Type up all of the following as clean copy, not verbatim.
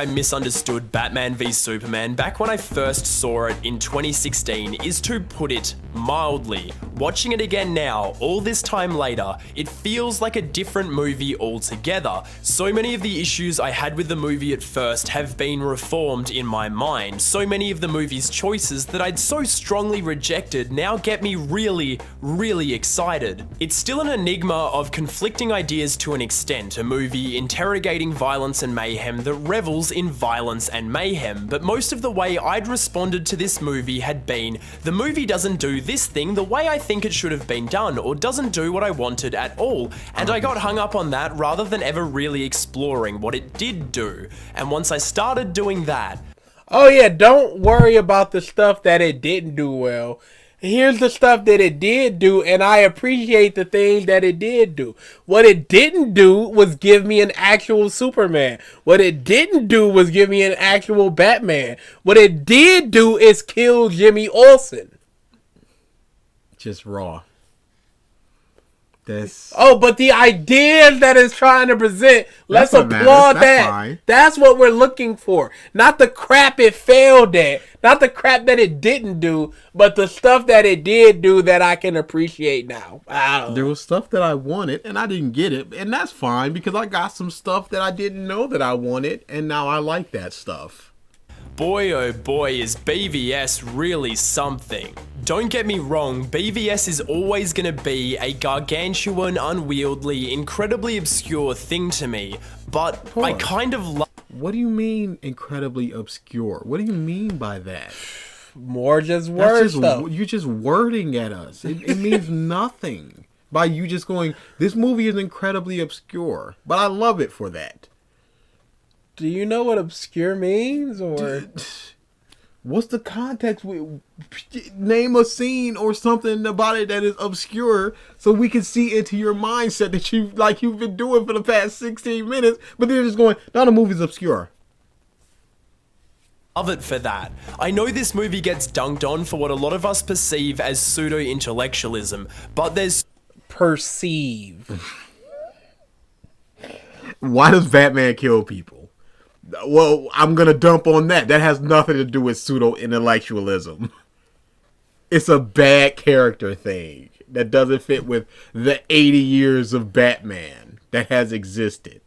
I misunderstood Batman v Superman back when I first saw it in 2016 is, to put it mildly. Watching it again now, all this time later, it feels like a different movie altogether. So many of the issues I had with the movie at first have been reformed in my mind. So many of the movie's choices that I'd so strongly rejected now get me really, really excited. It's still an enigma of conflicting ideas to an extent, a movie interrogating violence and mayhem that revels in violence and mayhem, but most of the way I'd responded to this movie had been, the movie doesn't do this thing the way I think it should have been done, or doesn't do what I wanted at all, and I got hung up on that rather than ever really exploring what it did do. And once I started doing that... Oh yeah, don't worry about the stuff that it didn't do well. Here's the stuff that it did do, and I appreciate the things that it did do. What it didn't do was give me an actual Superman. What it didn't do was give me an actual Batman. What it did do is kill Jimmy Olsen. Just raw. But the ideas that it's trying to present, let's applaud that. Fine. That's what we're looking for. Not the crap it failed at. Not the crap that it didn't do, but the stuff that it did do that I can appreciate now. There was stuff that I wanted, and I didn't get it. And that's fine, because I got some stuff that I didn't know that I wanted, and now I like that stuff. Boy oh boy, is BVS really something. Don't get me wrong, BVS is always going to be a gargantuan, unwieldy, incredibly obscure thing to me, but I kind of love... What do you mean incredibly obscure? What do you mean by that? More just words, though. You're just wording at us. It means nothing. By you just going, this movie is incredibly obscure, but I love it for that. Do you know what obscure means, or what's the context? Name a scene or something about it that is obscure, so we can see into your mindset that you've been doing for the past 16 minutes. But they're just going, no, the movie's obscure. Love it for that. I know this movie gets dunked on for what a lot of us perceive as pseudo-intellectualism, but there's perceive. Why does Batman kill people? Well, I'm going to dump on that. That has nothing to do with pseudo-intellectualism. It's a bad character thing that doesn't fit with the 80 years of Batman that has existed.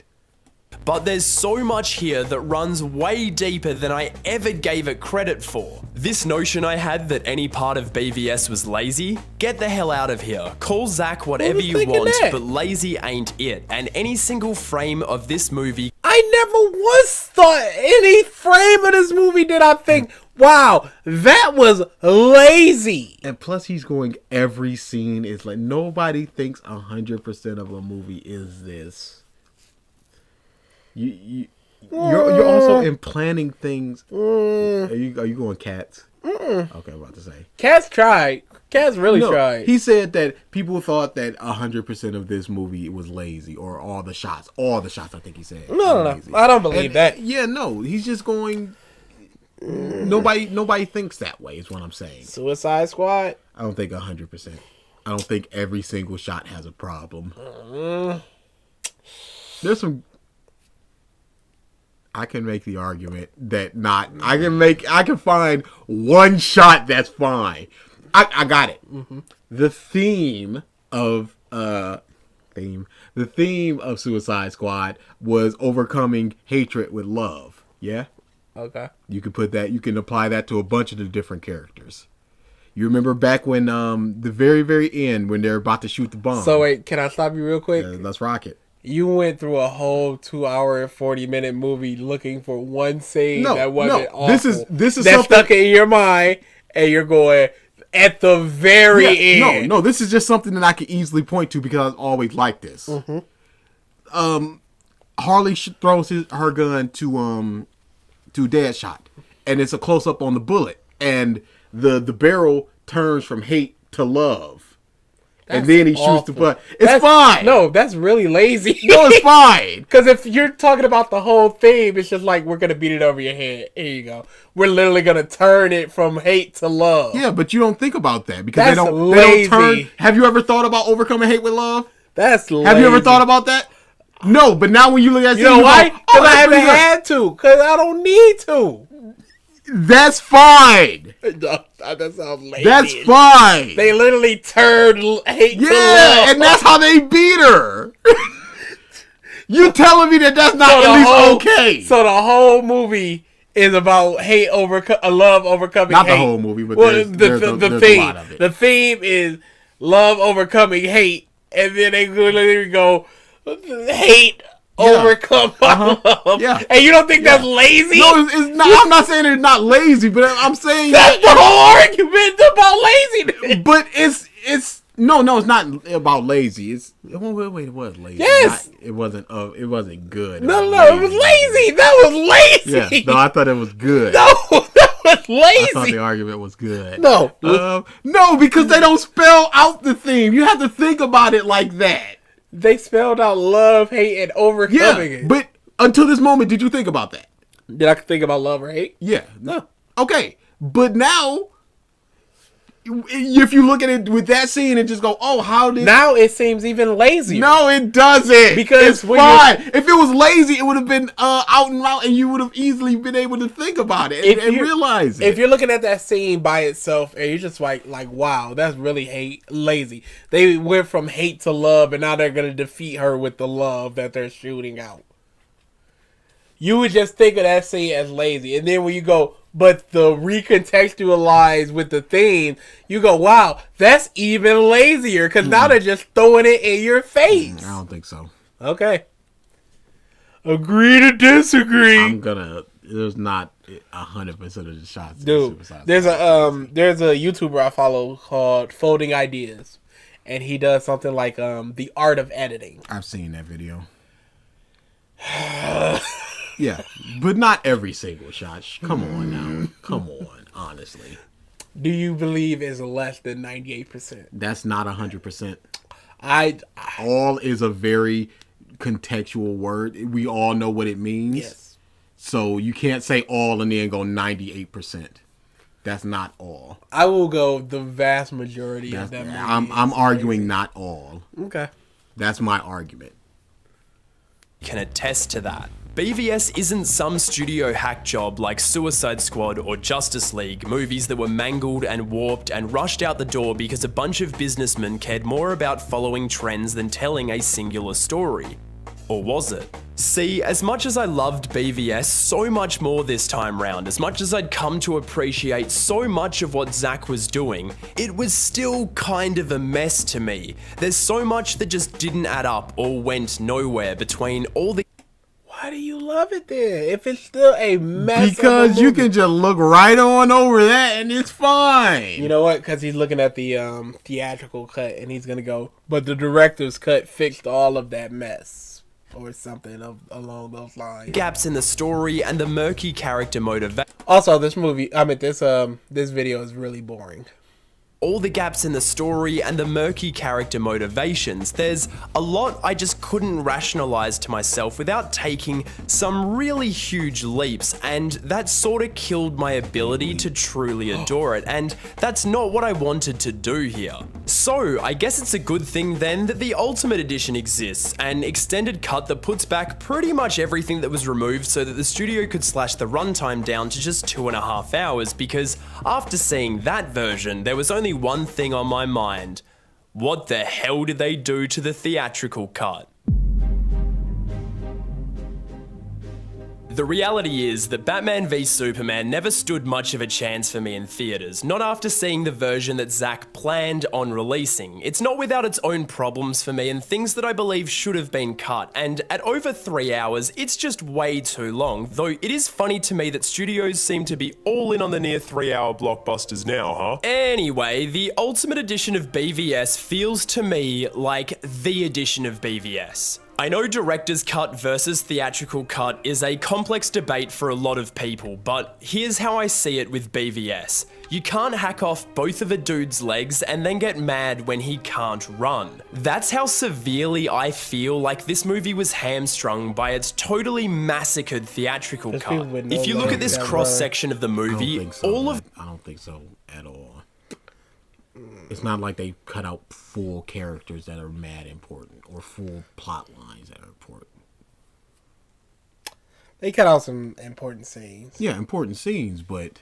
But there's so much here that runs way deeper than I ever gave it credit for. This notion I had that any part of BVS was lazy, get the hell out of here. Call Zack whatever you want, but lazy ain't it. And any single frame of this movie... I never once thought any frame of this movie did I think, wow, that was lazy. And plus he's going, every scene is like, nobody thinks 100% of a movie is this. You're also implanting things. Are you going Cats? Okay, I'm about to say Cats tried. Cats really tried. He said that people thought that 100% of this movie was lazy, or all the shots. I think he said. No, I don't believe that. Yeah, no, he's just going. Nobody thinks that way. Is what I'm saying. Suicide Squad. I don't think 100%. I don't think every single shot has a problem. There's some. I can make the argument that I can find one shot that's fine. I got it. Mm-hmm. The theme of Suicide Squad was overcoming hatred with love. Yeah? Okay. You can apply that to a bunch of the different characters. You remember back when the very, very end when they're about to shoot the bomb. So wait, can I stop you real quick? Let's rock it. You went through a whole 2-hour and 40-minute movie looking for one scene that wasn't awful. This is that something stuck in your mind, and you're going at the very end. No, this is just something that I can easily point to because I always like this. Mm-hmm. Harley throws her gun to Deadshot, and it's a close up on the bullet, and the barrel turns from hate to love. And then he shoots the butt. It's fine. No, that's really lazy. No, it's fine. Because if you're talking about the whole theme, it's just like, we're going to beat it over your head. Here you go. We're literally going to turn it from hate to love. Yeah, but you don't think about that. Because they don't turn. Have you ever thought about overcoming hate with love? That's lazy. Have you ever thought about that? No, but now when you look at You know why? Because oh, I that's haven't pretty good. had to. Because I don't need to. That's fine. That sounds lazy. That's fine. They literally turned hate to Yeah, love. and that's how they beat her. You telling me that that's not at least okay? So the whole movie is about hate love overcoming Not hate. the whole movie, but there's the a theme. lot of it. The theme is love overcoming hate, and then they literally go hate overcome love. Yeah. And you don't think that's lazy? No, it's not. I'm not saying it's not lazy, but I'm saying That's the whole argument about laziness. But it's no, it's not about lazy. It's wait, it was lazy. Yes. It wasn't. It wasn't good. No, it was lazy. That was lazy. Yeah. No, I thought it was good. No, that was lazy. I thought the argument was good. No. No, because they don't spell out the theme. You have to think about it like that. They spelled out love, hate, and overcoming it. But until this moment, did you think about that? Did I think about love or hate? Yeah. No. Okay. But now, if you look at it with that scene and just go, oh, how did... Now it seems even lazier. No, it doesn't. Because it's fine. If it was lazy, it would have been out and out, and you would have easily been able to think about it and realize it. If you're looking at that scene by itself and you're just like, wow, that's really lazy. They went from hate to love, and now they're going to defeat her with the love that they're shooting out. You would just think of that scene as lazy. And then when you go, but the recontextualize with the theme, you go, wow, that's even lazier. Because now they're just throwing it in your face. I don't think so. Okay. Agree to disagree. There's not 100% of the shots. Dude, there's a YouTuber I follow called Folding Ideas. And he does something like the art of editing. I've seen that video. Yeah, but not every single shot. Come on now. Come on, honestly. Do you believe is less than 98%? That's not 100%. All is a very contextual word. We all know what it means. Yes. So you can't say all and then go 98%. That's not all. I will go the vast majority of that movie. I'm arguing not all. Okay. That's my argument. Can attest to that. BVS isn't some studio hack job like Suicide Squad or Justice League, movies that were mangled and warped and rushed out the door because a bunch of businessmen cared more about following trends than telling a singular story. Or was it? See, as much as I loved BVS so much more this time round, as much as I'd come to appreciate so much of what Zack was doing, it was still kind of a mess to me. There's so much that just didn't add up or went nowhere between all the... Why do you love it then? If it's still a mess. Because you can just look right on over that and it's fine. You know what? Because he's looking at the theatrical cut and he's going to go, but the director's cut fixed all of that mess. Or something along those lines. Gaps in the story and the murky character motivation. Also, this video is really boring. All the gaps in the story and the murky character motivations. There's a lot I just couldn't rationalize to myself without taking some really huge leaps, and that sort of killed my ability to truly adore it, and that's not what I wanted to do here. So, I guess it's a good thing then that the Ultimate Edition exists, an extended cut that puts back pretty much everything that was removed so that the studio could slash the runtime down to just 2.5 hours, because after seeing that version, there was only one thing on my mind. What the hell did they do to the theatrical cut? The reality is that Batman v Superman never stood much of a chance for me in theaters, not after seeing the version that Zack planned on releasing. It's not without its own problems for me and things that I believe should have been cut, and at over 3 hours, it's just way too long, though it is funny to me that studios seem to be all in on the near 3-hour blockbusters now, huh? Anyway, the Ultimate Edition of BVS feels to me like the edition of BVS. I know director's cut versus theatrical cut is a complex debate for a lot of people, but here's how I see it with BVS. You can't hack off both of a dude's legs and then get mad when he can't run. That's how severely I feel like this movie was hamstrung by its totally massacred theatrical cut. If you look at this cross-section of the movie, I don't think so at all. It's not like they cut out full characters that are mad important or full plot lines that are important. They cut out some important scenes. Yeah, important scenes, but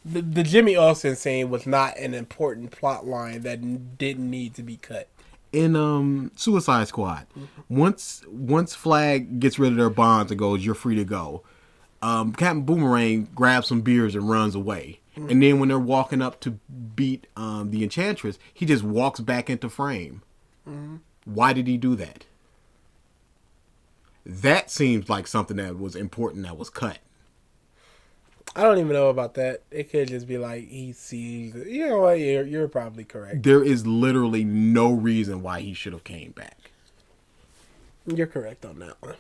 The Jimmy Olsen scene was not an important plot line that didn't need to be cut. in Suicide Squad, once Flag gets rid of their bonds and goes, "You're free to go," Captain Boomerang grabs some beers and runs away. And then when they're walking up to beat the Enchantress, he just walks back into frame. Why did he do that? That seems like something that was important that was cut. I don't even know about that. It could just be like he sees. You know what? You're probably correct. There is literally no reason why he should have came back. You're correct on that one.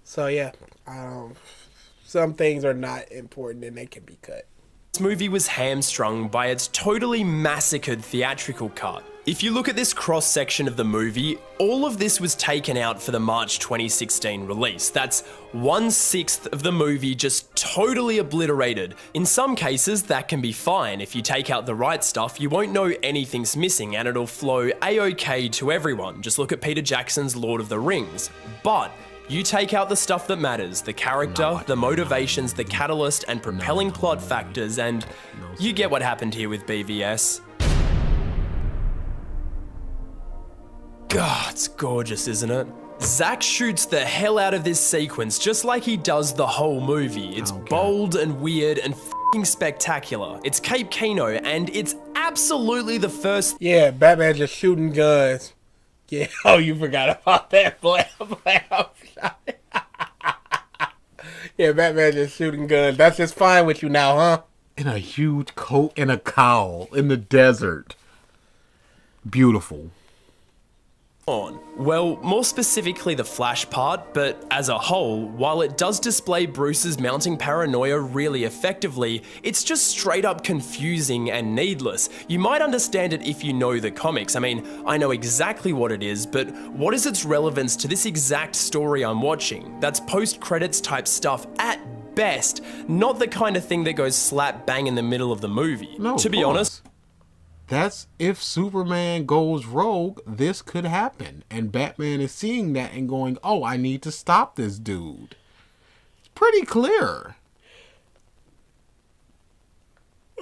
So yeah, some things are not important and they can be cut. This movie was hamstrung by its totally massacred theatrical cut. If you look at this cross-section of the movie, all of this was taken out for the March 2016 release. That's 1/6 of the movie just totally obliterated. In some cases, that can be fine. If you take out the right stuff, you won't know anything's missing and it'll flow a-okay to everyone. Just look at Peter Jackson's Lord of the Rings. But you take out the stuff that matters, the character, the motivations, the catalyst, and propelling plot factors, and you get what happened here with BVS. God, it's gorgeous, isn't it? Zack shoots the hell out of this sequence just like he does the whole movie. It's bold and weird and f***ing spectacular. It's Cape Kino, and it's absolutely the first... Yeah, Batman just shooting guns. Yeah, oh, you forgot about that blam shot. Yeah, Batman just shooting guns. That's just fine with you now, huh? In a huge coat and a cowl in the desert. Beautiful. on. Well, more specifically the Flash part, but as a whole, while it does display Bruce's mounting paranoia really effectively, it's just straight up confusing and needless. You might understand it if you know the comics. I mean, I know exactly what it is, but what is its relevance to this exact story I'm watching? That's post-credits type stuff at best, not the kind of thing that goes slap bang in the middle of the movie. No, to be honest, that's if Superman goes rogue, this could happen. And Batman is seeing that and going, oh, I need to stop this dude. It's pretty clear.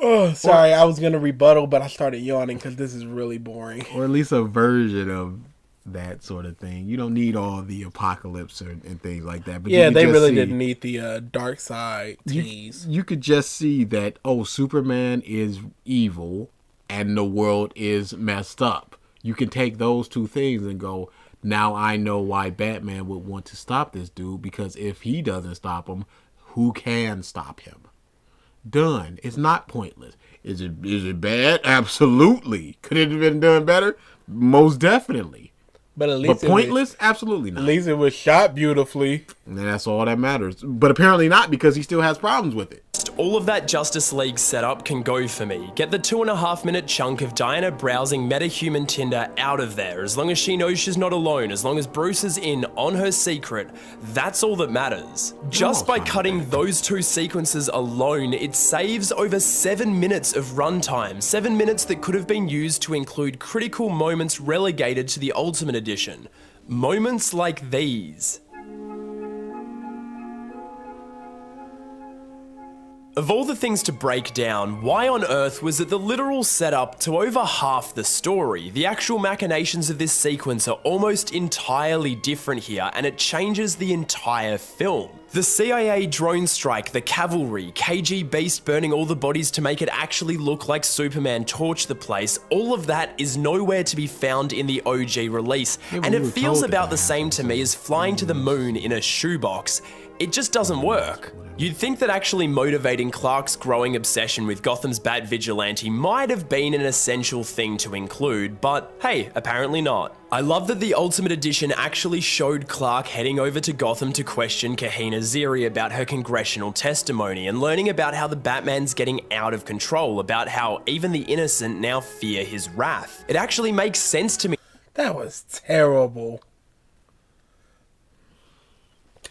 Oh, sorry, I was going to rebuttal, but I started yawning because this is really boring. Or at least a version of that sort of thing. You don't need all the apocalypse and things like that. But yeah, they really didn't need the dark side tease. You could just see that, oh, Superman is evil and the world is messed up. You can take those two things and go, now I know why Batman would want to stop this dude, because if he doesn't stop him, who can stop him? Done. It's not pointless. Is it bad? Absolutely. Could it have been done better? Most definitely. But at least pointless? Absolutely not. At least it was shot beautifully. And that's all that matters. But apparently not, because he still has problems with it. all of that Justice League setup can go for me. Get the 2.5 minute chunk of Diana browsing metahuman Tinder out of there. As long as she knows she's not alone, as long as Bruce is in on her secret, that's all that matters. Just by cutting those two sequences alone, it saves over 7 minutes of runtime. 7 minutes that could have been used to include critical moments relegated to the Ultimate Edition. Moments like these. Of all the things to break down, why on earth was it the literal setup to over half the story? The actual machinations of this sequence are almost entirely different here, and it changes the entire film. The CIA drone strike, the cavalry, KG Beast burning all the bodies to make it actually look like Superman torched the place, all of that is nowhere to be found in the OG release, and it feels about the same to me as flying to the moon in a shoebox. It just doesn't work. You'd think that actually motivating Clark's growing obsession with Gotham's Bat Vigilante might have been an essential thing to include, but hey, apparently not. I love that the Ultimate Edition actually showed Clark heading over to Gotham to question Kahina Ziri about her congressional testimony and learning about how the Batman's getting out of control, about how even the innocent now fear his wrath. It actually makes sense to me. That was terrible.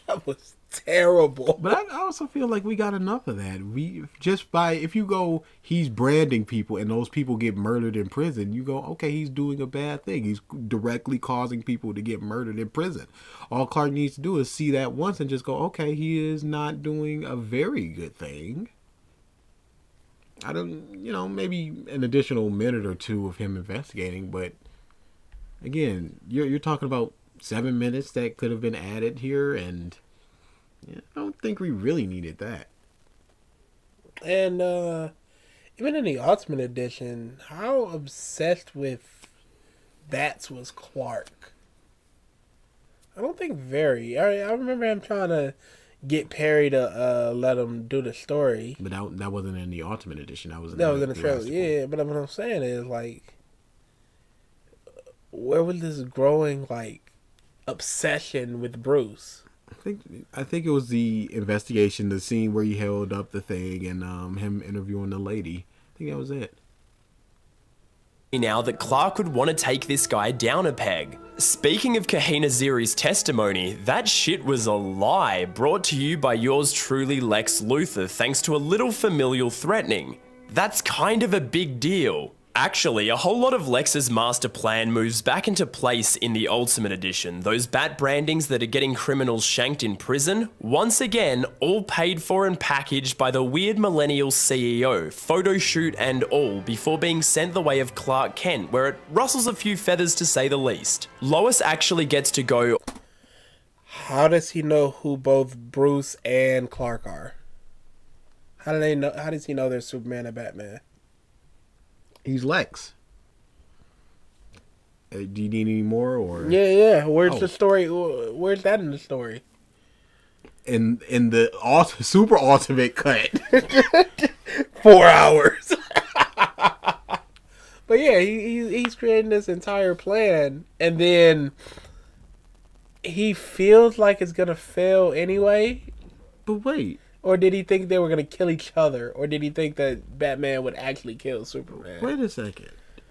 That was terrible. But I also feel like we got enough of that. If you go, he's branding people and those people get murdered in prison, you go, okay, he's doing a bad thing. He's directly causing people to get murdered in prison. All Clark needs to do is see that once and just go, okay, he is not doing a very good thing. I don't, maybe an additional minute or two of him investigating, but again, you're talking about 7 minutes that could have been added here, and I don't think we really needed that. And even in the Ultimate Edition, how obsessed with bats was Clark? I don't think very. I remember him trying to get Perry to let him do the story. But that wasn't in the Ultimate Edition. That was in the trailer. Yeah, but what I'm saying is, like, where was this growing, like, obsession with Bruce? I think it was the investigation, the scene where he held up the thing and him interviewing the lady. I think that was it. Now that Clark would want to take this guy down a peg. Speaking of Kahina Ziri's testimony, that shit was a lie, brought to you by yours truly Lex Luthor thanks to a little familial threatening. That's kind of a big deal. Actually, a whole lot of Lex's master plan moves back into place in the Ultimate Edition. Those bat brandings that are getting criminals shanked in prison, once again, all paid for and packaged by the weird millennial CEO, photo shoot and all, before being sent the way of Clark Kent, where it rustles a few feathers to say the least. Lois actually gets to go... How does he know who both Bruce and Clark are? How does he know they're Superman and Batman? He's Lex. Do you need any more, or? Yeah. Where's the story? Where's that in the story? In the super ultimate cut. 4 hours. But yeah, he's creating this entire plan, and then he feels like it's gonna fail anyway. But wait. Or did he think they were going to kill each other? Or did he think that Batman would actually kill Superman? Wait a second.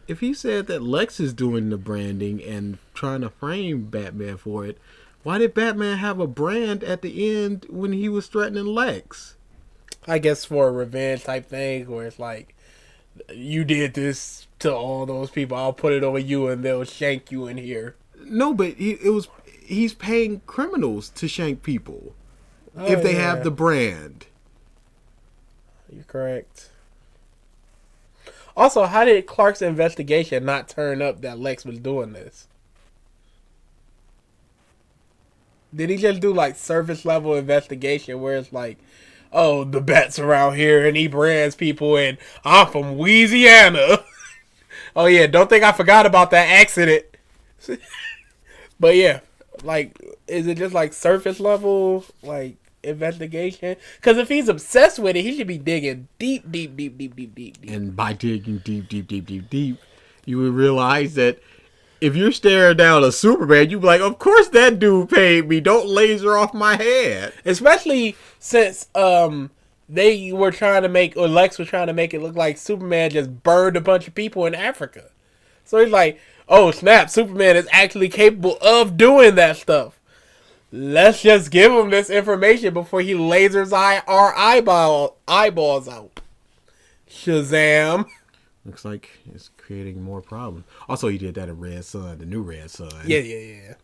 If he said that Lex is doing the branding and trying to frame Batman for it, why did Batman have a brand at the end when he was threatening Lex? I guess for a revenge type thing, where it's like, you did this to all those people, I'll put it on you and they'll shank you in here. No, but he's paying criminals to shank people. If they have the brand. You're correct. Also, how did Clark's investigation not turn up that Lex was doing this? Did he just do like surface level investigation where it's like, oh, the bats around here and he brands people and I'm from Louisiana. Oh yeah, don't think I forgot about that accident. But yeah, like, is it just like surface level, like, investigation? Because if he's obsessed with it, he should be digging deep. And by digging deep, you would realize that if you're staring down a Superman, you'd be like, of course that dude paid me. Don't laser off my head. Especially since they were trying to make, or Lex was trying to make it look like Superman just burned a bunch of people in Africa. So he's like, oh snap, Superman is actually capable of doing that stuff. Let's just give him this information before he lasers our eyeballs out. Shazam. Looks like it's creating more problems. Also, he did that in Red Son, the new Red Son. Yeah.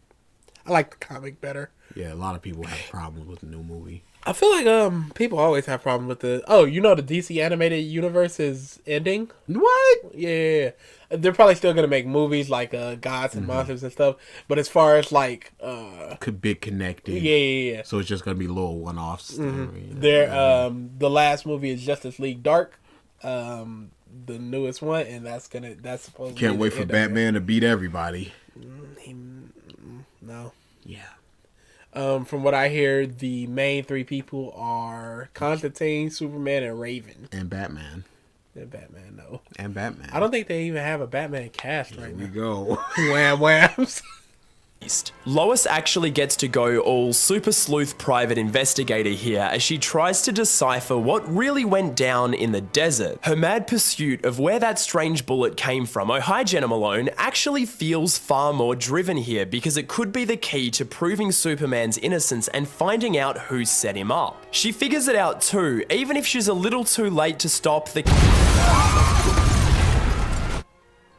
I like the comic better. Yeah, a lot of people have problems with the new movie. I feel like people always have problems with the... Oh, you know the DC animated universe is ending? What? Yeah. They're probably still going to make movies like Gods and Monsters and stuff. But as far as like... Could be connected. Yeah. So it's just going to be little one-offs. The last movie is Justice League Dark. The newest one. And that's supposed to be... Can't wait for Batman to beat everybody. No. Yeah. From what I hear, the main three people are Constantine, Superman, and Raven. And Batman. And Batman, no. And Batman. I don't think they even have a Batman cast right now. Here we go. Wham whams. Lois actually gets to go all super sleuth private investigator here as she tries to decipher what really went down in the desert. Her mad pursuit of where that strange bullet came from, oh hi Jenna Malone, actually feels far more driven here because it could be the key to proving Superman's innocence and finding out who set him up. She figures it out too, even if she's a little too late to stop the...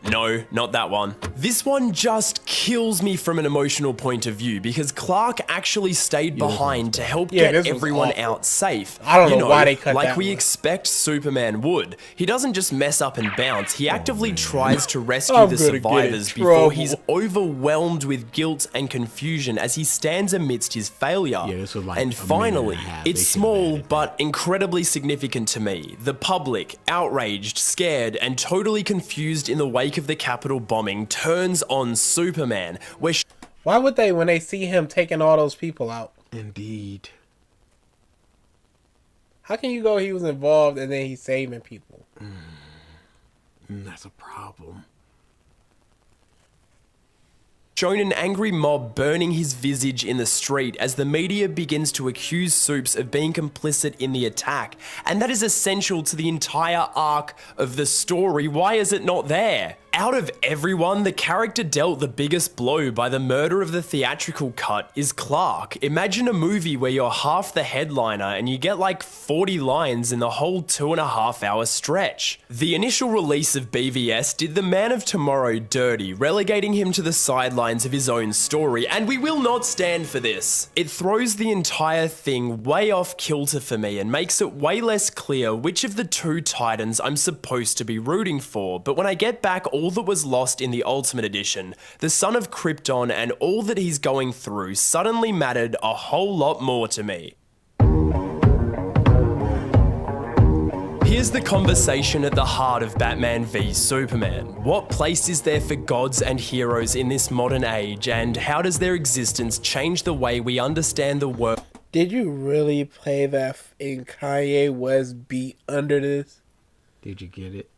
No, not that one. This one just kills me from an emotional point of view because Clark actually stayed behind to help get everyone out safe. I don't know why they cut like that we one. expect Superman would. He doesn't just mess up and bounce. He actively tries to rescue the survivors before he's overwhelmed with guilt and confusion as he stands amidst his failure. And finally, it's small but incredibly significant to me. The public, outraged, scared, and totally confused in the wake of the Capitol bombing, turns on Superman. Why would they when they see him taking all those people out? Indeed. How can you go he was involved and then he's saving people? That's a problem. Shown an angry mob burning his visage in the street as the media begins to accuse Supes of being complicit in the attack. And that is essential to the entire arc of the story. Why is it not there? Out of everyone, the character dealt the biggest blow by the murder of the theatrical cut is Clark. Imagine a movie where you're half the headliner and you get like 40 lines in the whole 2.5 hour stretch. The initial release of BVS did the Man of Tomorrow dirty, relegating him to the sidelines of his own story, and we will not stand for this. It throws the entire thing way off kilter for me and makes it way less clear which of the two Titans I'm supposed to be rooting for, but when I get back all that was lost in the Ultimate Edition, the son of Krypton and all that he's going through suddenly mattered a whole lot more to me. Here's the conversation at the heart of Batman v Superman. What place is there for gods and heroes in this modern age, and how does their existence change the way we understand the world? Did you really play that in Kanye West beat under this? Did you get it?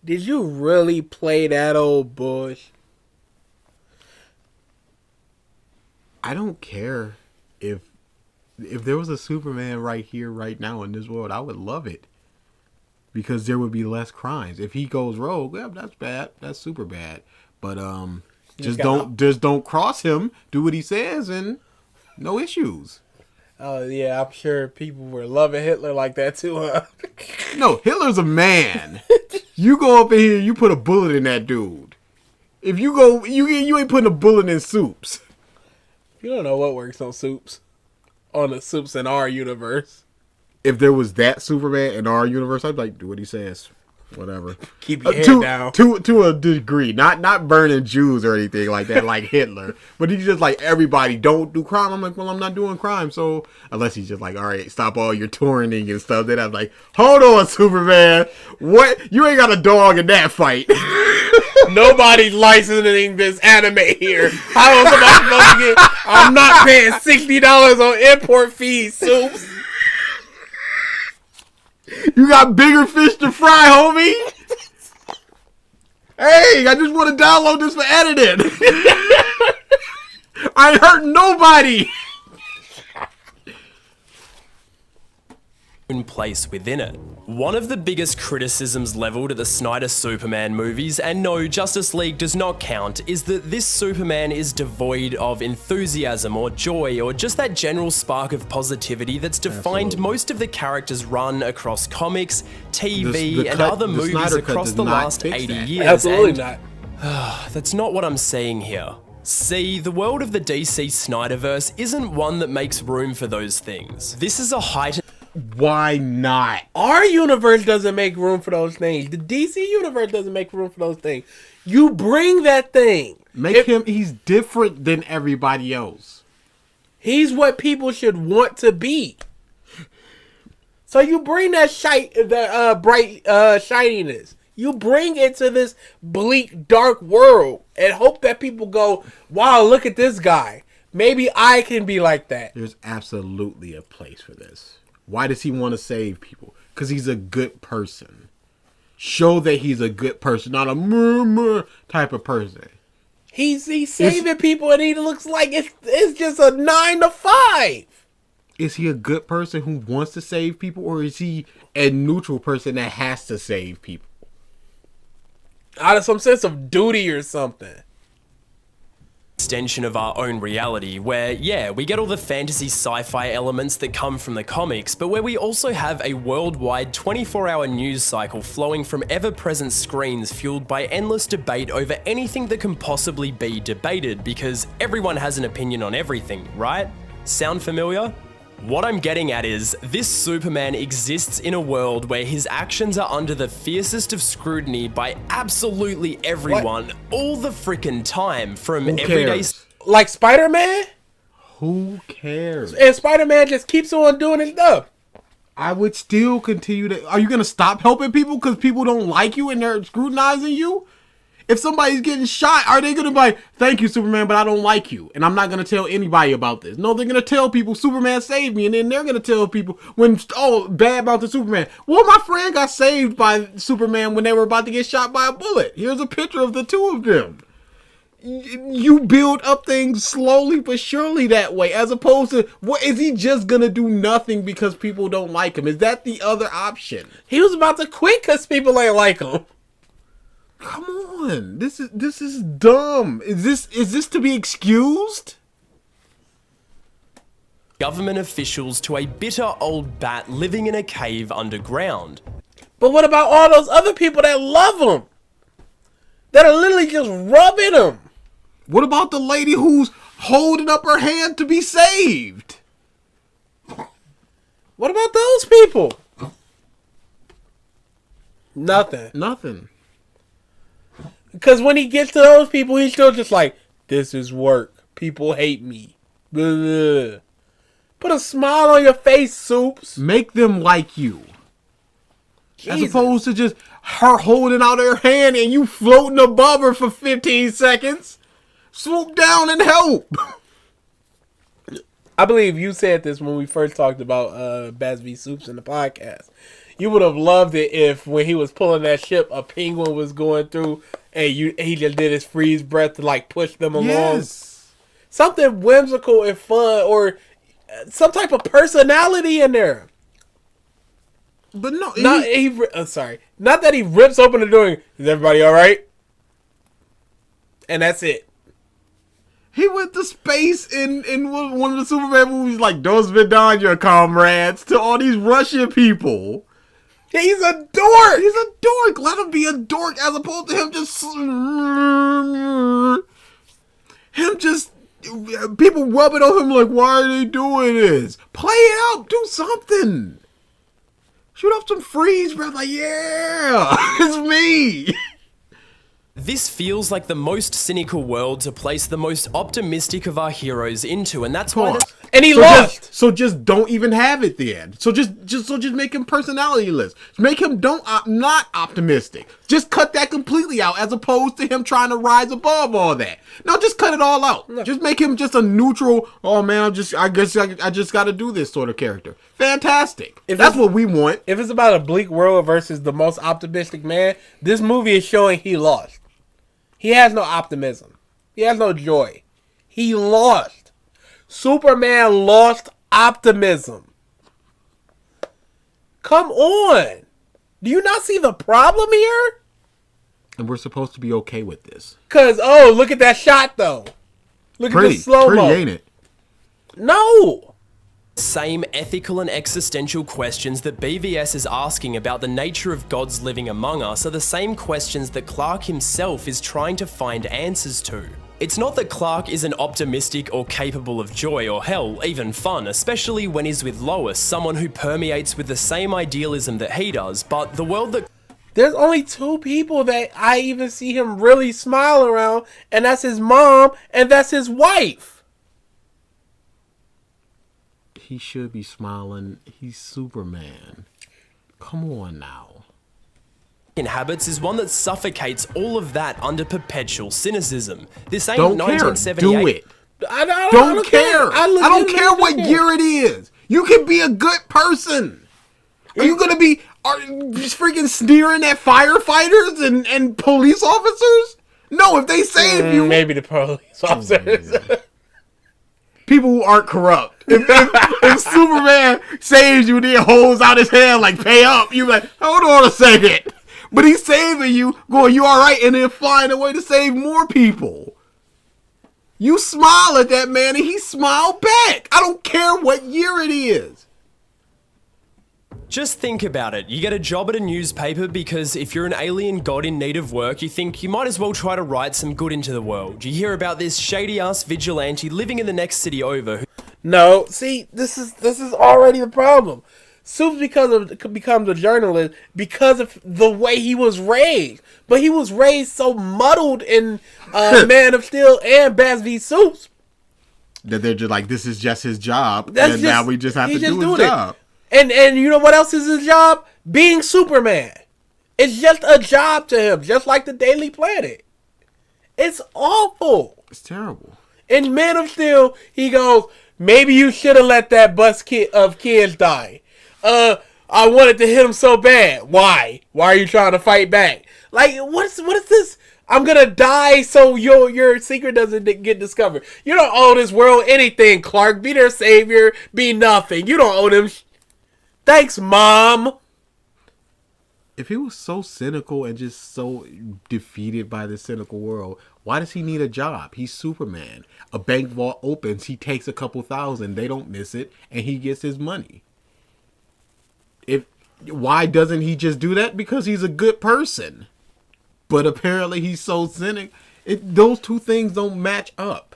Did you really play that old bush? I don't care if there was a Superman right here, right now in this world. I would love it because there would be less crimes. If he goes rogue, yeah, that's bad. That's super bad. But just don't cross him. Do what he says, and no issues. Oh yeah, I'm sure people were loving Hitler like that too, huh? No, Hitler's a man. You go up in here, you put a bullet in that dude. If you go, you ain't putting a bullet in Supes. You don't know what works on Supes. On the Supes in our universe. If there was that Superman in our universe, I'd be like, do what he says. Whatever. Keep your head down. To a degree. Not burning Jews or anything like that, like Hitler. But he's just like, everybody, don't do crime. I'm like, well, I'm not doing crime. So, unless he's just like, all right, stop all your touring and stuff. Then I'm like, hold on, Superman. What? You ain't got a dog in that fight. Nobody's licensing this anime here. How am I supposed to get? I'm not paying $60 on import fees, Supes. You got bigger fish to fry, homie. Hey, I just want to download this for editing. I ain't hurting nobody. In place within it. One of the biggest criticisms leveled at the Snyder Superman movies, and no, Justice League does not count, is that this Superman is devoid of enthusiasm or joy or just that general spark of positivity that's defined most of the characters' run across comics, TV, and other movies across the last 80 years. Absolutely not. That's not what I'm saying here. See, the world of the DC Snyderverse isn't one that makes room for those things. This is a heightened... Why not? Our universe doesn't make room for those things. The DC universe doesn't make room for those things. You bring that thing. He's different than everybody else. He's what people should want to be. So you bring that bright shininess. You bring it to this bleak, dark world and hope that people go, wow, look at this guy. Maybe I can be like that. There's absolutely a place for this. Why does he want to save people? Because he's a good person. show that he's a good person, not a murmur type of person. He's saving people, and he looks like it's just a 9 to 5. Is he a good person who wants to save people, or is he a neutral person that has to save people? Out of some sense of duty or something. Extension of our own reality where, yeah, we get all the fantasy sci-fi elements that come from the comics, but where we also have a worldwide 24-hour news cycle flowing from ever-present screens fueled by endless debate over anything that can possibly be debated because everyone has an opinion on everything, right? Sound familiar? What I'm getting at is, this Superman exists in a world where his actions are under the fiercest of scrutiny by absolutely everyone all the frickin' time, from everyday... Like Spider-Man? Who cares? And Spider-Man just keeps on doing his stuff. I would still continue to... Are you going to stop helping people because people don't like you and they're scrutinizing you? If somebody's getting shot, are they going to be like, thank you, Superman, but I don't like you, and I'm not going to tell anybody about this? No, they're going to tell people, Superman saved me, and then they're going to tell people, bad about the Superman. Well, my friend got saved by Superman when they were about to get shot by a bullet. Here's a picture of the two of them. You build up things slowly but surely that way, as opposed to, what is he just going to do nothing because people don't like him? Is that the other option? He was about to quit because people ain't like him. Come on, this is dumb. Is this to be excused? Government officials to a bitter old bat living in a cave underground. But what about all those other people that love him? That are literally just rubbing him? What about the lady who's holding up her hand to be saved? What about those people? Nothing. Because when he gets to those people, he's still just like, this is work. People hate me. Blah, blah. Put a smile on your face, Soups. Make them like you. Jesus. As opposed to just her holding out her hand and you floating above her for 15 seconds. Swoop down and help. I believe you said this when we first talked about Baz v. Soups in the podcast. You would have loved it if, when he was pulling that ship, a penguin was going through and he just did his freeze breath to like push them along. Yes. Something whimsical and fun, or some type of personality in there. But no, not that he rips open the door. Is everybody all right? And that's it. He went to space in one of the Superman movies, like "Dos Vidania, comrades," to all these Russian people. He's a dork. He's a dork. Let him be a dork, as opposed to him just people rubbing on him like, why are they doing this? Play it out. Do something. Shoot up some freeze breath. Like, yeah, it's me. This feels like the most cynical world to place the most optimistic of our heroes into, and that's why... And he lost! So just don't even have it then. So just make him personality-less. Make him not optimistic. Just cut that completely out, as opposed to him trying to rise above all that. No, just cut it all out. No. Just make him just a neutral, oh man, I guess I just gotta do this sort of character. Fantastic. That's what we want. If it's about a bleak world versus the most optimistic man, this movie is showing he lost. He has no optimism. He has no joy. He lost. Superman lost optimism. Come on. Do you not see the problem here? And we're supposed to be okay with this. Because, look at that shot, though. Look at the slow-mo. Pretty, ain't it? No. Same ethical and existential questions that BVS is asking about the nature of gods living among us are the same questions that Clark himself is trying to find answers to. It's not that Clark isn't optimistic or capable of joy or hell, even fun, especially when he's with Lois, someone who permeates with the same idealism that he does, but the world that... There's only two people that I even see him really smile around, and that's his mom, and that's his wife. He should be smiling. He's Superman. Come on now. Inhabits is one that suffocates all of that under perpetual cynicism. This ain't Don't 1978. care. Do it. I don't care. I don't care what year it is. You can be a good person. Are you gonna be are freaking sneering at firefighters and police officers? No, if they save you, maybe the police officers. people who aren't corrupt. If Superman saves you and he holds out his hand like pay up, you're like, hold on a second. But he's saving you, going, you all right, and then find a way to save more people. You smile at that man and he smiled back. I don't care what year it is. Just think about it. You get a job at a newspaper because if you're an alien god in need of work, you think you might as well try to write some good into the world. You hear about this shady-ass vigilante living in the next city over. No, see, this is already the problem. Supes becomes a journalist because of the way he was raised. But he was raised so muddled in Man of Steel and Baz v. Supes. That they're just like, this is just his job. Now we just have to do his job. And you know what else is his job? Being Superman. It's just a job to him, just like the Daily Planet. It's awful. It's terrible. In Man of Steel, he goes, maybe you should have let that bus of kids die. I wanted to hit him so bad. Why? Why are you trying to fight back? Like, what is this? I'm gonna die so your secret doesn't get discovered. You don't owe this world anything, Clark. Be their savior. Be nothing. You don't owe them. Thanks, Mom. If he was so cynical and just so defeated by the cynical world, why does he need a job? He's Superman. A bank vault opens. He takes a couple thousand. They don't miss it, and he gets his money. Why doesn't he just do that? Because he's a good person. But apparently he's so cynical. Those two things don't match up.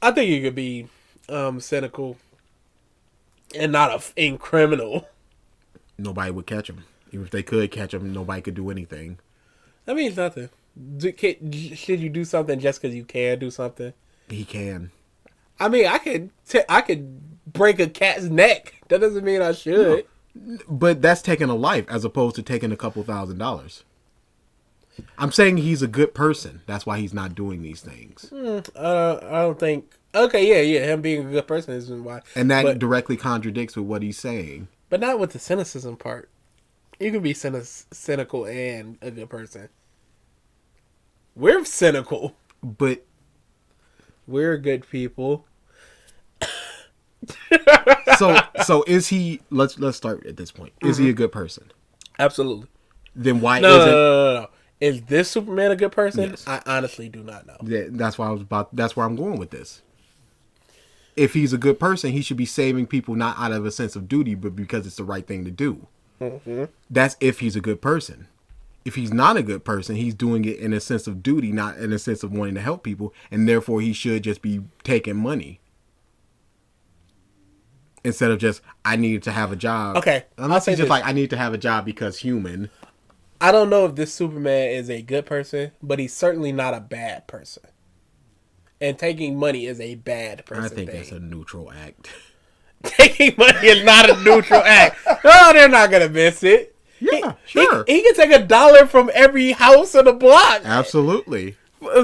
I think you could be cynical and not a criminal. Nobody would catch him. Even if they could catch him, nobody could do anything. That means nothing. Should you do something just because you can do something? He can. I mean, I could break a cat's neck. That doesn't mean I should. No. But that's taking a life as opposed to taking a couple $1,000s. I'm saying he's a good person. That's why he's not doing these things. I don't think. Okay, yeah. Him being a good person is why. And that directly contradicts with what he's saying. But not with the cynicism part. You can be cynical and a good person. We're cynical. But we're good people. So is he? Let's start at this point. Is he a good person? Absolutely. Then why isn't? No. Is this Superman a good person? Yes. I honestly do not know. That's where I'm going with this. If he's a good person, he should be saving people not out of a sense of duty, but because it's the right thing to do. Mm-hmm. That's if he's a good person. If he's not a good person, he's doing it in a sense of duty, not in a sense of wanting to help people, and therefore he should just be taking money. Instead of just, I needed to have a job. Okay. Unless he's just like, I need to have a job because human. I don't know if this Superman is a good person, but he's certainly not a bad person. And taking money is a bad person. I think that's a neutral act. Taking money is not a neutral act. No, they're not going to miss it. Yeah, sure. He can take $1 from every house on the block. Absolutely.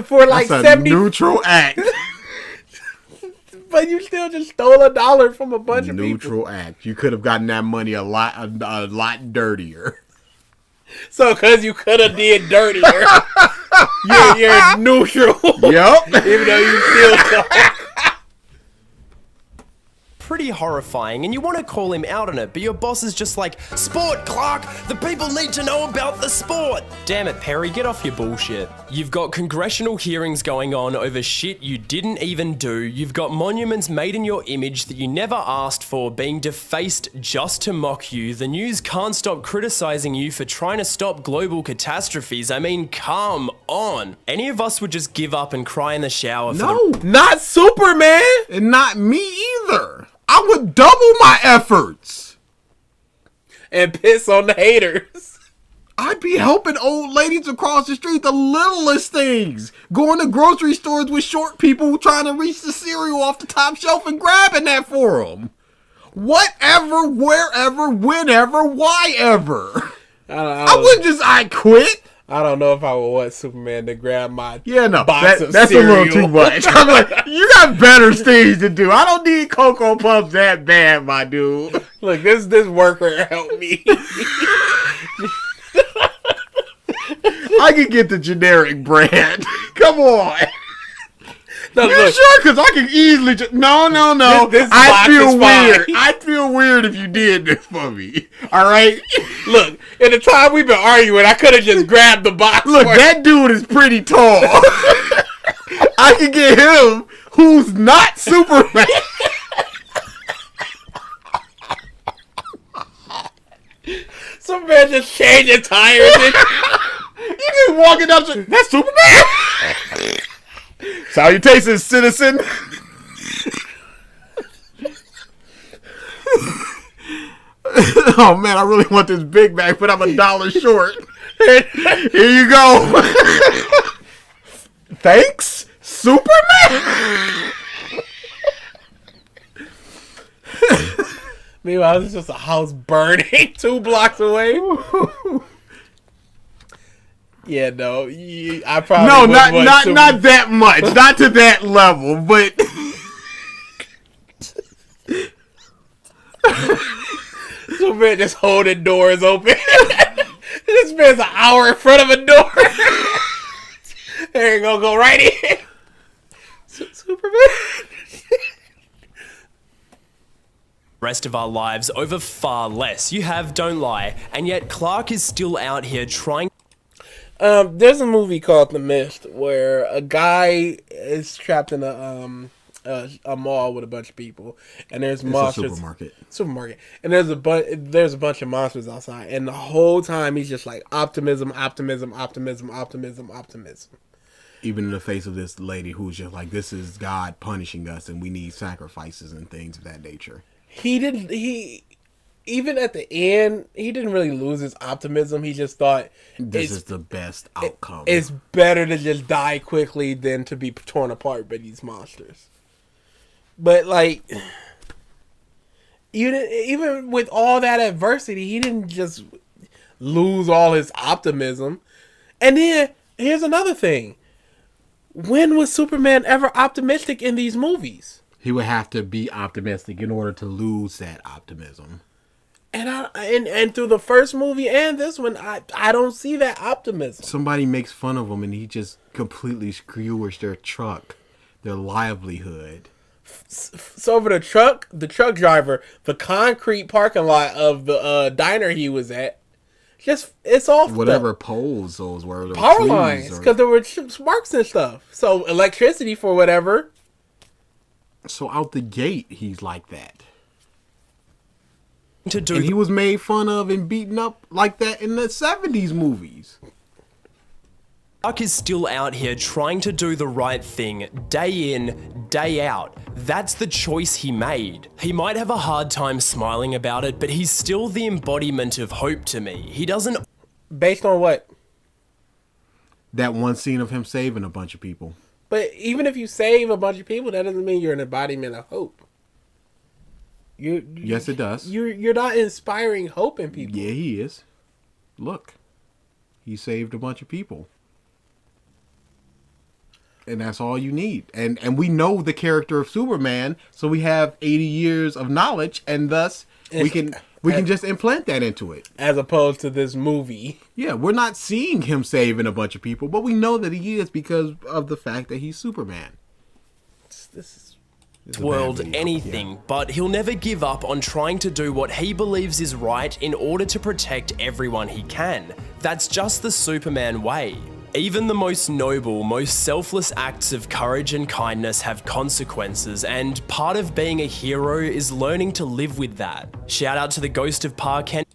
For like that's a 70. Neutral act. But you still just stole $1 from a bunch of people. Neutral act. You could have gotten that money a lot dirtier. So, because you could have did dirtier, you're neutral. Yep. Even though you still stole. Pretty horrifying, and you want to call him out on it, but your boss is just like, sport, Clark! The people need to know about the sport! Damn it, Perry, get off your bullshit. You've got congressional hearings going on over shit you didn't even do. You've got monuments made in your image that you never asked for being defaced just to mock you. The news can't stop criticizing you for trying to stop global catastrophes. I mean, come on. Any of us would just give up and cry in the shower for No, not Superman! and not me either. I would double my efforts. And piss on the haters. I'd be helping old ladies across the street, the littlest things. Going to grocery stores with short people trying to reach the cereal off the top shelf and grabbing that for them. Whatever, wherever, whenever, why ever. I wouldn't just, I quit. I don't know if I would want Superman to grab my That's cereal. a little too much. I'm like, you got better things to do. I don't need Cocoa Puffs that bad, my dude. Look, this worker helped me. I can get the generic brand. Come on. No, You look, sure? Because I can easily no. This I box feel is fine. weird. I'd feel weird if you did this for me. All right? look. In the time we've been arguing, I could have just grabbed the box. Look, that dude is pretty tall. I can get him who's not Superman. Some man just changing tires. You just walking up to that's Superman. Salutations, citizen. Oh man, I really want this Big Mac, but I'm $1 short. Here you go. Thanks, Superman. Meanwhile, it's just a house burning 2 blocks away. Yeah, no, I probably No, wouldn't not that much, not to that level, but Superman just holding doors open. This man's an hour in front of a door. There you go right in. Superman. Rest of our lives over far less. You have, don't lie, and yet Clark is still out here trying. There's a movie called The Mist where a guy is trapped in a mall with a bunch of people, and there's monsters. Supermarket, and there's a bunch of monsters outside, and the whole time he's just like optimism. even in the face of this lady who's just like, this is God punishing us, and we need sacrifices and things of that nature. Even at the end, he didn't really lose his optimism. He just thought this is the best outcome. It's better to just die quickly than to be torn apart by these monsters. But like, even with all that adversity, he didn't just lose all his optimism. And then here's another thing: when was Superman ever optimistic in these movies? He would have to be optimistic in order to lose that optimism. And through the first movie and this one, I don't see that optimism. Somebody makes fun of him and he just completely skewers their truck, their livelihood. So for the truck driver, the concrete parking lot of the diner he was at, it's off. Whatever poles those were. Power lines, because there were sparks and stuff. So electricity for whatever. So out the gate, he's like that. And he was made fun of and beaten up like that in the 70s movies. Clark is still out here trying to do the right thing, day in, day out. That's the choice he made. He might have a hard time smiling about it, but he's still the embodiment of hope to me. He doesn't... Based on what? That one scene of him saving a bunch of people. But even if you save a bunch of people, that doesn't mean you're an embodiment of hope. Yes, it does. You're not inspiring hope in people. Yeah, he is. Look, he saved a bunch of people, and that's all you need. And we know the character of Superman, so we have 80 years of knowledge, and thus we can just implant that into it. As opposed to this movie. Yeah, we're not seeing him saving a bunch of people, but we know that he is because of the fact that he's Superman. This is world anything, but he'll never give up on trying to do what he believes is right in order to protect everyone he can. That's just the Superman way. Even the most noble, most selfless acts of courage and kindness have consequences, and part of being a hero is learning to live with that. Shout out to the Ghost of Pa Kent.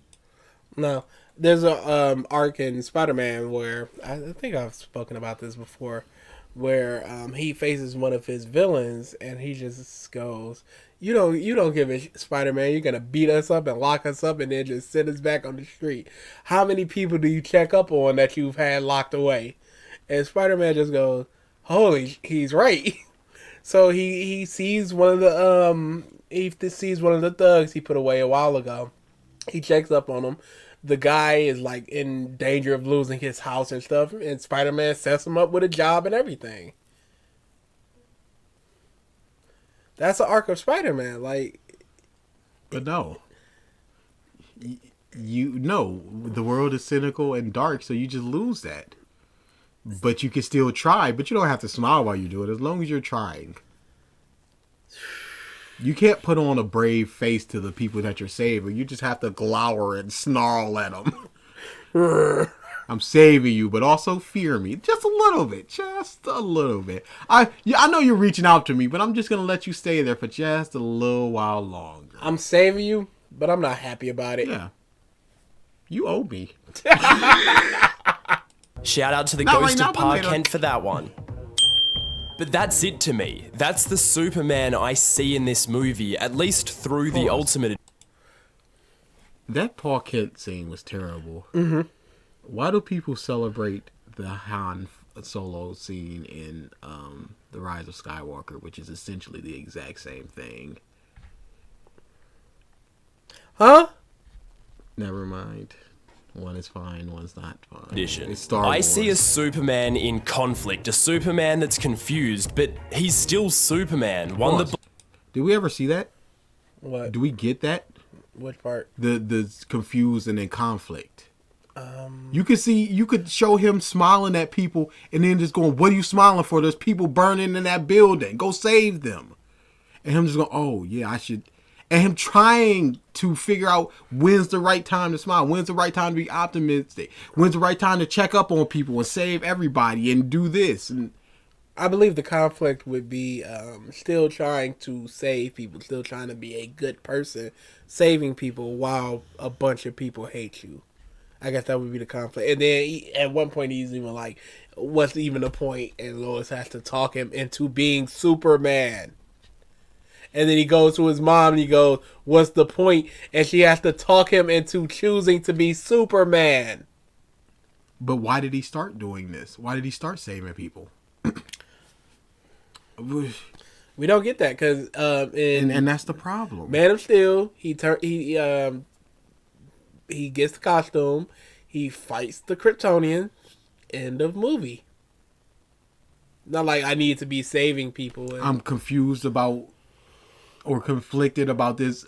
No, there's a arc in Spider-Man where I think I've spoken about this before, where he faces one of his villains and he just goes, you don't give a Spider-Man, you're gonna beat us up and lock us up and then just send us back on the street. How many people do you check up on that you've had locked away? And Spider-Man just goes, holy, he's right. So he sees one of the thugs he put away a while ago. He checks up on him. The guy is like in danger of losing his house and stuff, and Spider-Man sets him up with a job and everything. That's the arc of Spider-Man. Like, but no, You know, the world is cynical and dark, so you just lose that. But you can still try, but you don't have to smile while you do it, as long as you're trying. You can't put on a brave face to the people that you're saving. You just have to glower and snarl at them. I'm saving you, but also fear me. Just a little bit. Just a little bit. I know you're reaching out to me, but I'm just going to let you stay there for just a little while longer. I'm saving you, but I'm not happy about it. Yeah. You owe me. Shout out to the Not ghost right of now, Pa but later. Kent for that one. But that's it to me. That's the Superman I see in this movie, at least through the Ultimate. That Paul Kent scene was terrible. Mm-hmm. Why do people celebrate the Han Solo scene in The Rise of Skywalker, which is essentially the exact same thing? Huh? Never mind. One is fine, one's not fine. Edition. It's Star Wars. I see a Superman in conflict, a Superman that's confused, but he's still Superman. One that Did we ever see that? What? Do we get that? Which part? The confused and in conflict. You could show him smiling at people and then just going, "What are you smiling for? There's people burning in that building. Go save them." And him just going, "Oh yeah, I should." And him trying to figure out when's the right time to smile, when's the right time to be optimistic, when's the right time to check up on people and save everybody and do this. And I believe the conflict would be still trying to save people, still trying to be a good person, saving people while a bunch of people hate you. I guess that would be the conflict. And then at one point he's even like, what's even the point? And Lois has to talk him into being Superman. And then he goes to his mom and he goes, what's the point? And she has to talk him into choosing to be Superman. But why did he start doing this? Why did he start saving people? We don't get that because and that's the problem. Man of Steel, he gets the costume, he fights the Kryptonian, end of movie. Not like I need to be saving people. I'm confused about or conflicted about this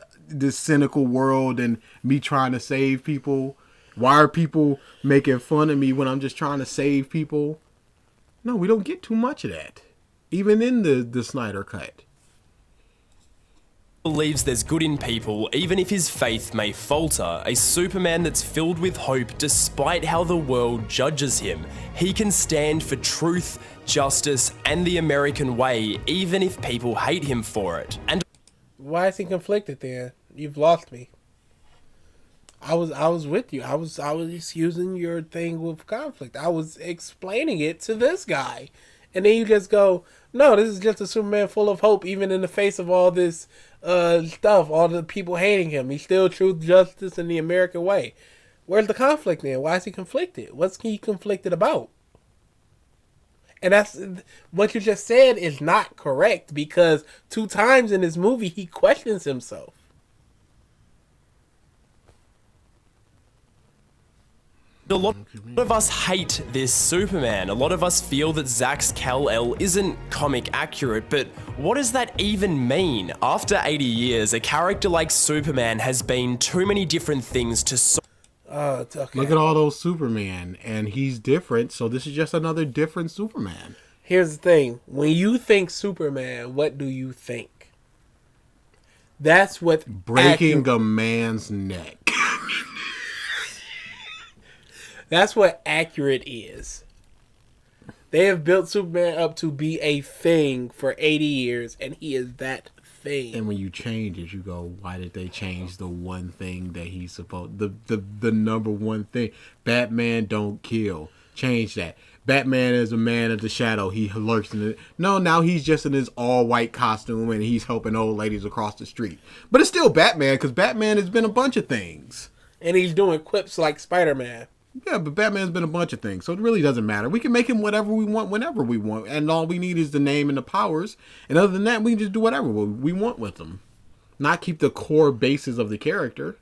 cynical world and me trying to save people. Why are people making fun of me when I'm just trying to save people? No, we don't get too much of that. Even in the Snyder cut. believes there's good in people, even if his faith may falter. A Superman that's filled with hope despite how the world judges him. He can stand for truth, justice, and the American way, even if people hate him for it. And why is he conflicted then? You've lost me. I was with you. I was using your thing with conflict. I was explaining it to this guy. And then you just go, no, this is just a Superman full of hope, even in the face of all this stuff, all the people hating him. He's still truth, justice, and the American way. Where's the conflict then? Why is he conflicted? What's he conflicted about? And that's what you just said is not correct, because 2 times in this movie he questions himself. a lot of us hate this Superman. A lot of us feel that Zack's Kal-El isn't comic accurate, but what does that even mean? After 80 years, a character like Superman has been too many different things to It's okay. Look at all those Superman, and he's different, so this is just another different Superman. Here's the thing. When you think Superman, what do you think? That's what Breaking a man's neck. That's what accurate is. They have built Superman up to be a thing for 80 years, and he is that thing. And when you change it, you go, why did they change the one thing that he's supposed... The number one thing. Batman don't kill. Change that. Batman is a man of the shadow. He lurks in it. No, now he's just in his all-white costume, and he's helping old ladies across the street. But it's still Batman, because Batman has been a bunch of things. And he's doing quips like Spider-Man. Yeah, but Batman's been a bunch of things, so it really doesn't matter. We can make him whatever we want, whenever we want, and all we need is the name and the powers. And other than that, we can just do whatever we want with them. Not keep the core basis of the character.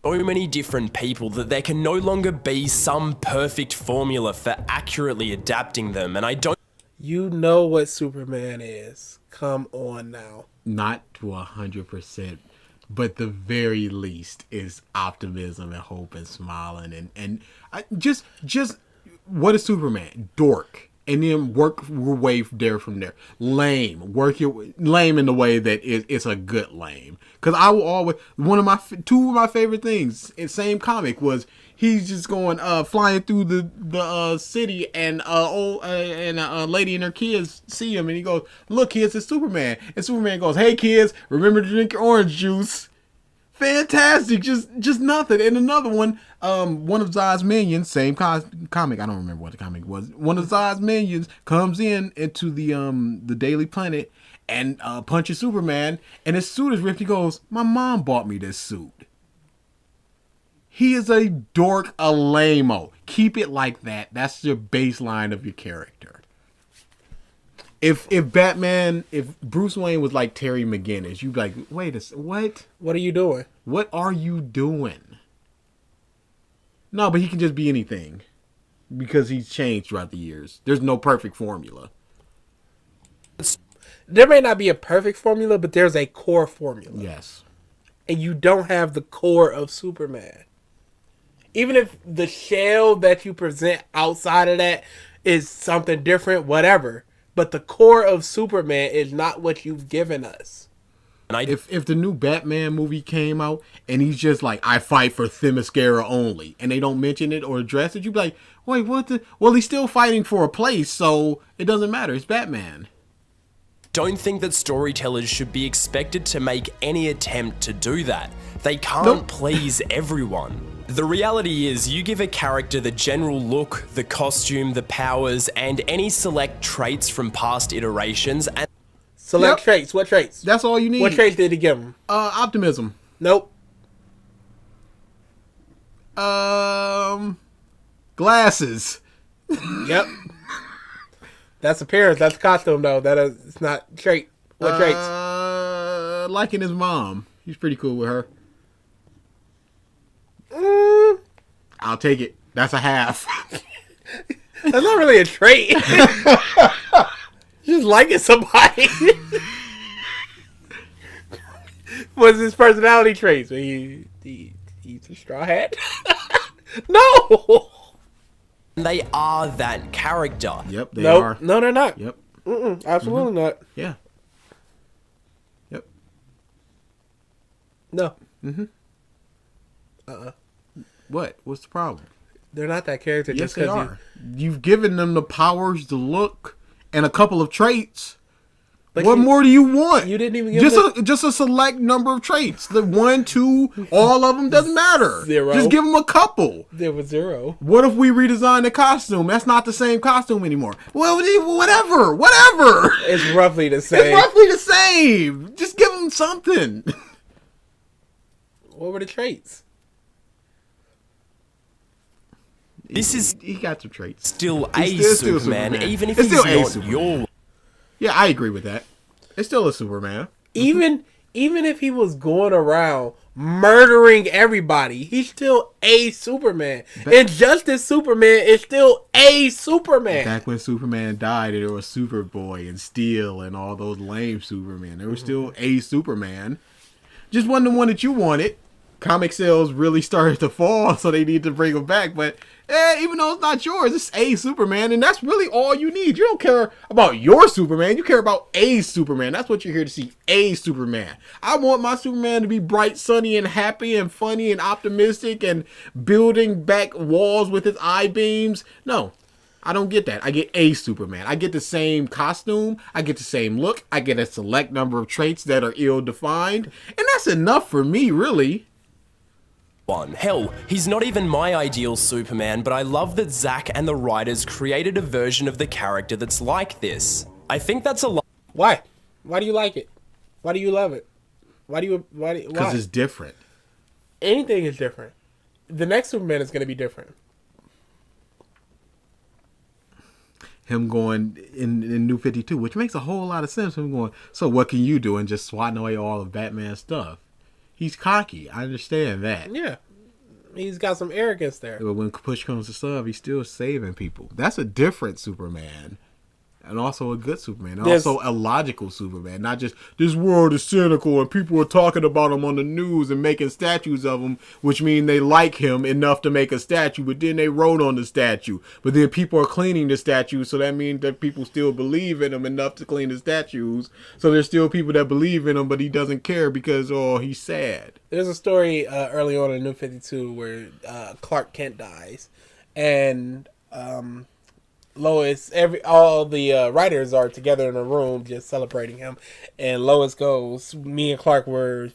so many different people that there can no longer be some perfect formula for accurately adapting them, and I don't... You know what Superman is. Come on now. Not to 100%. but the very least is optimism and hope and smiling just what is Superman? Dork. And then work your way there from there. Lame. Lame in the way that it's a good lame. Because I will always, two of my favorite things in same comic was he's just going flying through the city, and a lady and her kids see him, and he goes, "Look, kids, it's Superman." And Superman goes, "Hey kids, remember to drink your orange juice." Fantastic, just nothing. And another one of Zod's minions, same comic. I don't remember what the comic was. One of Zod's minions comes into the Daily Planet and punches Superman, and his suit is ripped. He goes, "My mom bought me this suit." He is a dork, a lame-o. Keep it like that. That's your baseline of your character. If Bruce Wayne was like Terry McGinnis, you'd be like, wait a second, what? What are you doing? What are you doing? No, but he can just be anything. Because he's changed throughout the years. There's no perfect formula. There may not be a perfect formula, but there's a core formula. Yes. And you don't have the core of Superman. Even if the shell that you present outside of that is something different, whatever. But the core of Superman is not what you've given us. If the new Batman movie came out and he's just like, I fight for Themyscira only, and they don't mention it or address it, you'd be like, wait, what the? Well, he's still fighting for a place, so it doesn't matter. It's Batman. Don't think that storytellers should be expected to make any attempt to do that. They can't please everyone. The reality is, you give a character the general look, the costume, the powers, and any select traits from past iterations, and select traits. What traits? That's all you need. What traits did he give him? Optimism. Nope. Glasses. Yep. That's appearance. That's costume, though. It's not trait. What traits? Liking his mom. He's pretty cool with her. I'll take it. That's a half. That's not really a trait. Just liking somebody. What's his personality traits? He eats a straw hat? No! they are that character. Yep, they are. No, they're not. Yep. Absolutely not. Yeah. Yep. No. What? What's the problem? They're not that character. Yes, just they are. You've given them the powers, the look, and a couple of traits. But what more do you want? You didn't even give just a select number of traits. The 1, 2, all of them doesn't matter. 0. Just give them a couple. There was 0. What if we redesign the costume? That's not the same costume anymore. Well, whatever. It's roughly the same. It's roughly the same. Just give them something. What were the traits? He got some traits. Still He's still Superman. even if It's he's still a not Superman. your. Yeah, I agree with that. It's still a Superman. Even if he was going around murdering everybody, he's still a Superman. Injustice Superman is still a Superman. Back when Superman died, there was Superboy and Steel and all those lame Superman. There was still a Superman. Just wasn't the one that you wanted. Comic sales really started to fall, so they need to bring him back. But even though it's not yours, it's a Superman, and that's really all you need. You don't care about your Superman. You care about a Superman. That's what you're here to see, a Superman. I want my Superman to be bright, sunny, and happy, and funny, and optimistic, and building back walls with his eye beams. No, I don't get that. I get a Superman. I get the same costume. I get the same look. I get a select number of traits that are ill-defined, and that's enough for me, really. Hell, he's not even my ideal Superman, but I love that Zack and the writers created a version of the character that's like this. I think that's a lot. Why? Why do you like it? Why do you love it? Why? Because it's different. Anything is different. The next Superman is going to be different. Him going in New 52, which makes a whole lot of sense. Him going, so what can you do? And just swatting away all of Batman's stuff. He's cocky. I understand that. Yeah. He's got some arrogance there. But when push comes to shove, he's still saving people. That's a different Superman. And also a good Superman. And There's- also a logical Superman. Not just, this world is cynical and people are talking about him on the news and making statues of him, which mean they like him enough to make a statue, but then they wrote on the statue. But then people are cleaning the statue, so that means that people still believe in him enough to clean the statues. So there's still people that believe in him, but he doesn't care because, oh, he's sad. There's a story early on in New 52 where Clark Kent dies, and Lois, all the writers are together in a room just celebrating him, and Lois goes, me and Clark were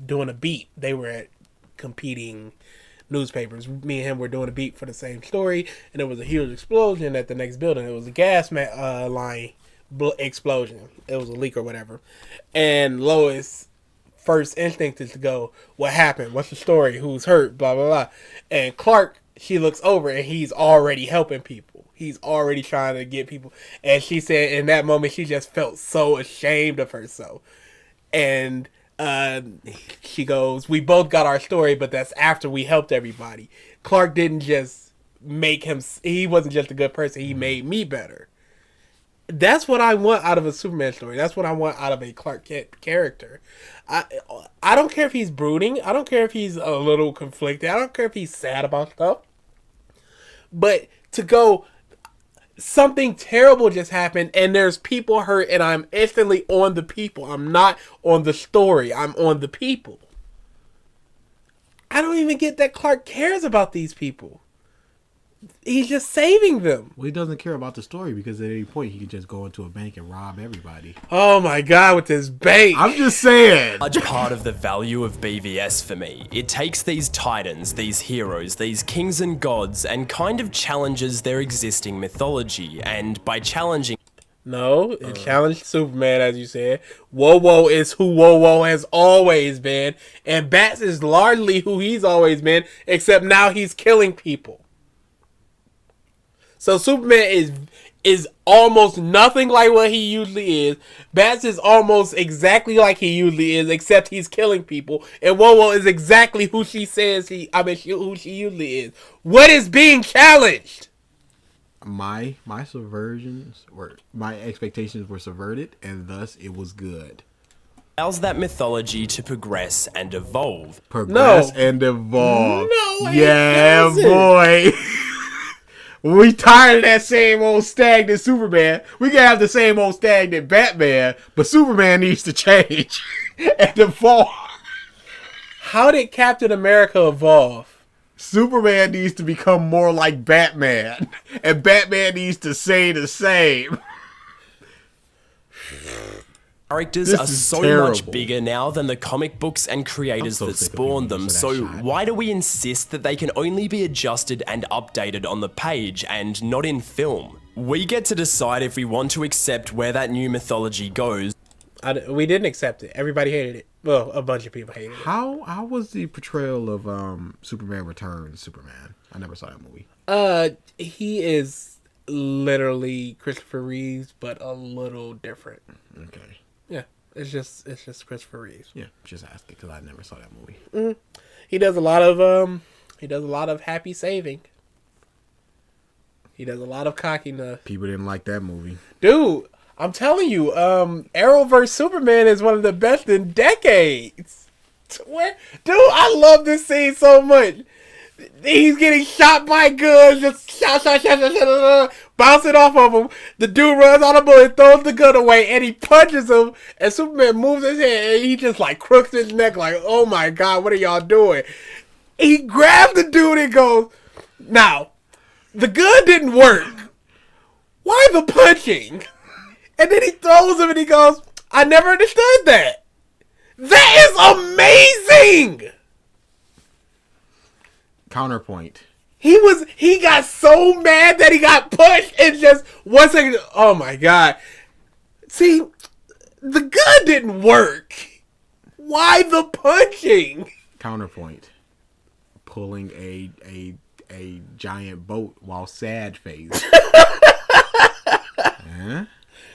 doing a beat. They were at competing newspapers. Me and him were doing a beat for the same story, and there was a huge explosion at the next building. It was a gas line explosion. It was a leak or whatever. And Lois' first instinct is to go, what happened? What's the story? Who's hurt? Blah, blah, blah. And Clark, she looks over and he's already helping people. He's already trying to get people. And she said in that moment, she just felt so ashamed of herself. And she goes, we both got our story, but that's after we helped everybody. Clark didn't just make him, he wasn't just a good person. He made me better. That's what I want out of a Superman story. That's what I want out of a Clark Kent character. I don't care if he's brooding. I don't care if he's a little conflicted. I don't care if he's sad about stuff. But to go, something terrible just happened and there's people hurt and I'm instantly on the people. I'm not on the story. I'm on the people. I don't even get that Clark cares about these people. He's just saving them. Well, he doesn't care about the story because at any point he can just go into a bank and rob everybody. Oh my God, with this bank. I'm just saying. Large part of the value of BVS for me. It takes these titans, these heroes, these kings and gods, and kind of challenges their existing mythology. And by challenging... No, it challenged Superman, as you said. Wowo is who Wowo has always been. And Bats is largely who he's always been, except now he's killing people. So Superman is almost nothing like what he usually is. Bats is almost exactly like he usually is, except he's killing people. And Wowo is exactly who she says who she usually is. What is being challenged? My subversions were, my expectations were subverted, and thus it was good. allows that mythology to progress and evolve. Progress and evolve. No, it yeah, doesn't. boy. We tired of that same old stagnant Superman. We can have the same old stagnant Batman, but Superman needs to change and evolve. How did Captain America evolve? Superman needs to become more like Batman, and Batman needs to say the same. Characters This are is so terrible. much bigger now than the comic books and creators I'm so that sick of spawned people them, using so that shit. why do we insist that they can only be adjusted and updated on the page and not in film? We get to decide if we want to accept where that new mythology goes. We didn't accept it. Everybody hated it. Well, a bunch of people hated it. How was the portrayal of Superman Returns Superman? I never saw that movie. He is literally Christopher Reeves, but a little different. Okay. Yeah, it's just Christopher Reeves. Yeah, just asking because I never saw that movie. He does a lot of happy saving. He does a lot of cockiness. People didn't like that movie. Dude, I'm telling you, Arrowverse Superman is one of the best in decades. Dude, I love this scene so much. He's getting shot by guns, just shot, bouncing off of him. The dude runs out of bullet, throws the gun away, and he punches him. And Superman moves his head, and he just like crooks his neck, like, "Oh my God, what are y'all doing?" He grabs the dude and goes, "Now, the gun didn't work. Why the punching?" And then he throws him, and he goes, "I never understood that. That is amazing." Counterpoint. He got so mad that he got pushed and just 1 second. Oh my God. See, the gun didn't work. Why the punching? Counterpoint. Pulling a giant boat while sad face. Huh?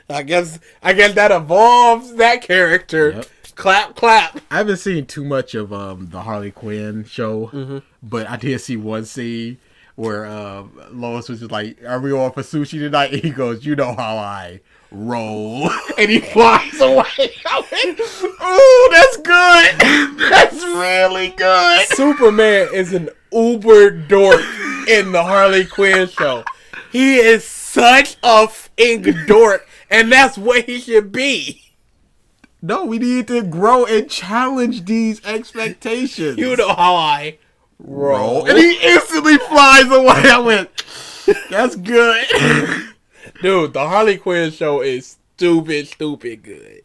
I guess that evolves that character. Yep. Clap, clap. I haven't seen too much of the Harley Quinn show, but I did see one scene where Lois was just like, "Are we on for sushi tonight?" And he goes, "You know how I roll," and he flies away. I went, "Ooh, that's good. That's really good." Superman is an uber dork in the Harley Quinn show. He is such a f***ing dork, and that's what he should be. No, we need to grow and challenge these expectations. You know how I roll. And he instantly flies away. I went, "That's good." Dude, the Harley Quinn show is stupid good.